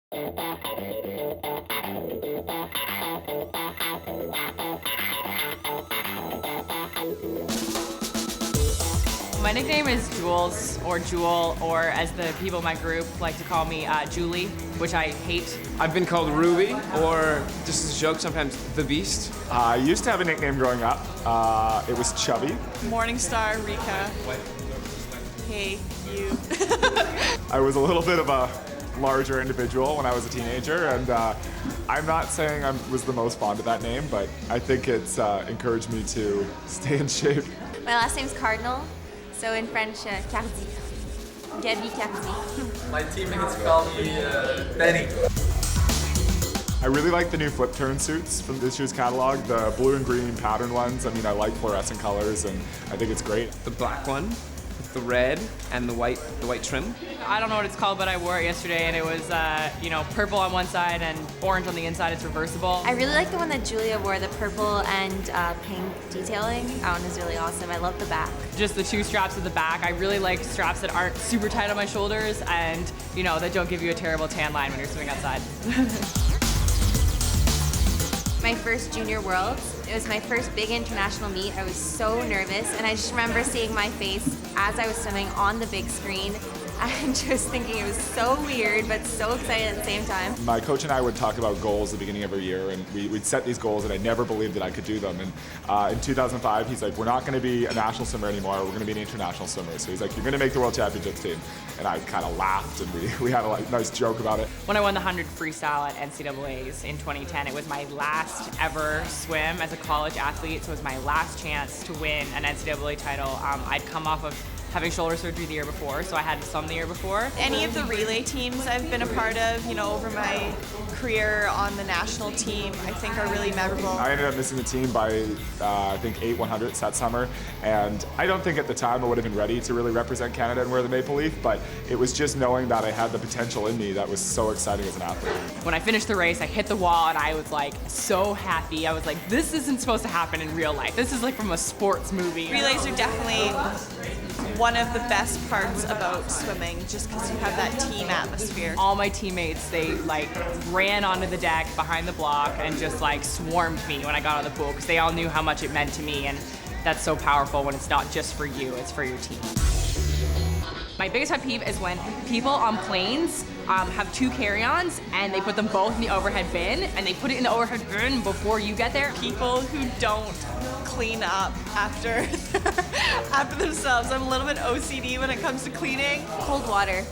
My nickname is Jules, or Jewel, or as the people in my group like to call me, Julie, which I hate. I've been called Ruby, or just as a joke, sometimes The Beast. I used to have a nickname growing up. It was Chubby. Morningstar, Rika. Hey, you. I was a little bit of a larger individual when I was a teenager, and I'm not saying I was the most fond of that name, but I think it's encouraged me to stay in shape. My last name's Cardinal, so in French, Cardi. Gabi Cardi. My teammates call me Benny. I really like the new flip turn suits from this year's catalog, the blue and green pattern ones. I mean, I like fluorescent colors, and I think it's great. The black one, with the red and the white trim. I don't know what it's called, but I wore it yesterday, and it was, purple on one side and orange on the inside. It's reversible. I really like the one that Julia wore, the purple and pink detailing. That one is really awesome. I love the back. Just the two straps at the back. I really like straps that aren't super tight on my shoulders and, that don't give you a terrible tan line when you're swimming outside. My first Junior Worlds. It was my first big international meet. I was so nervous, and I just remember seeing my face as I was swimming on the big screen. I'm just thinking it was so weird, but so excited at the same time. My coach and I would talk about goals at the beginning of every year, and we'd set these goals, and I never believed that I could do them. And in 2005, he's like, we're not going to be a national swimmer anymore, we're going to be an international swimmer. So he's like, you're going to make the World Championships team. And I kind of laughed, and we had a nice joke about it. When I won the 100 freestyle at NCAAs in 2010, it was my last ever swim as a college athlete, so it was my last chance to win an NCAA title. I'd come off of having shoulder surgery the year before, so I had some the year before. Any of the relay teams I've been a part of, over my career on the national team, I think are really memorable. I ended up missing the team by, I think, 8 100s that summer, and I don't think at the time I would have been ready to really represent Canada and wear the maple leaf, but it was just knowing that I had the potential in me that was so exciting as an athlete. When I finished the race, I hit the wall and I was like so happy. I was like, this isn't supposed to happen in real life. This is like from a sports movie. Relays are definitely one of the best parts about swimming, just because you have that team atmosphere. All my teammates, they ran onto the deck behind the block and just swarmed me when I got out of the pool, because they all knew how much it meant to me, and that's so powerful when it's not just for you, it's for your team. My biggest pet peeve is when people on planes have two carry-ons and they put them both in the overhead bin, and they put it in the overhead bin before you get there. People who don't clean up after themselves. I'm a little bit OCD when it comes to cleaning. Cold water.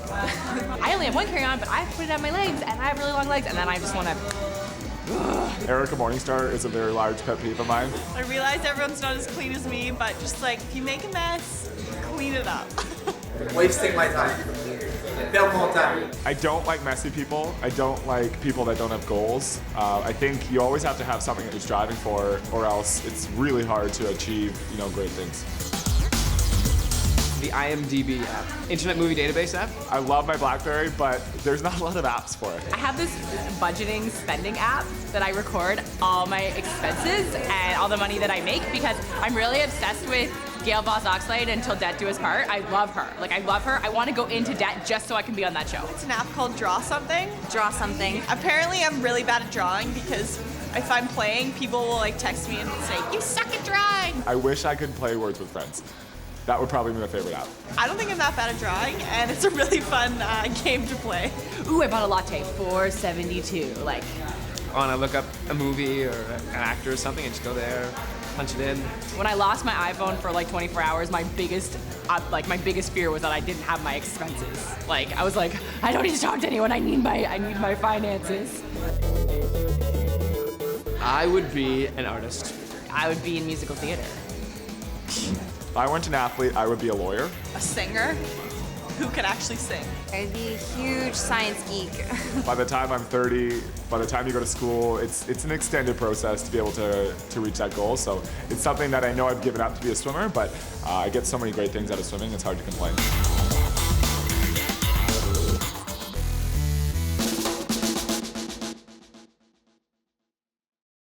I only have one carry-on, but I put it on my legs, and I have really long legs, and then I just want to... Erica Morningstar is a very large pet peeve of mine. I realize everyone's not as clean as me, but just if you make a mess, clean it up. Wasting my time. Perdre mon temps. I don't like messy people. I don't like people that don't have goals. I think you always have to have something that you're striving for, or else it's really hard to achieve, great things. The IMDb app, Internet Movie Database app. I love my BlackBerry, but there's not a lot of apps for it. I have this budgeting spending app that I record all my expenses and all the money that I make, because I'm really obsessed with Gail Voss Oxlade until death do us part. I love her. I love her. I want to go into debt just so I can be on that show. It's an app called Draw Something. Draw something. Apparently I'm really bad at drawing, because if I'm playing, people will text me and say, you suck at drawing. I wish I could play Words with Friends. That would probably be my favorite app. I don't think I'm that bad at drawing, and it's a really fun game to play. Ooh, I bought a latte, $4.72. I look up a movie or an actor or something and just go there, punch it in. When I lost my iPhone for 24 hours, my biggest fear was that I didn't have my expenses. I was like, I don't need to talk to anyone. I need my finances. I would be an artist. I would be in musical theater. If I weren't an athlete, I would be a lawyer. A singer who can actually sing. I'd be a huge science geek. By the time I'm 30, by the time you go to school, it's an extended process to be able to reach that goal. So it's something that I know I've given up to be a swimmer, but I get so many great things out of swimming, it's hard to complain.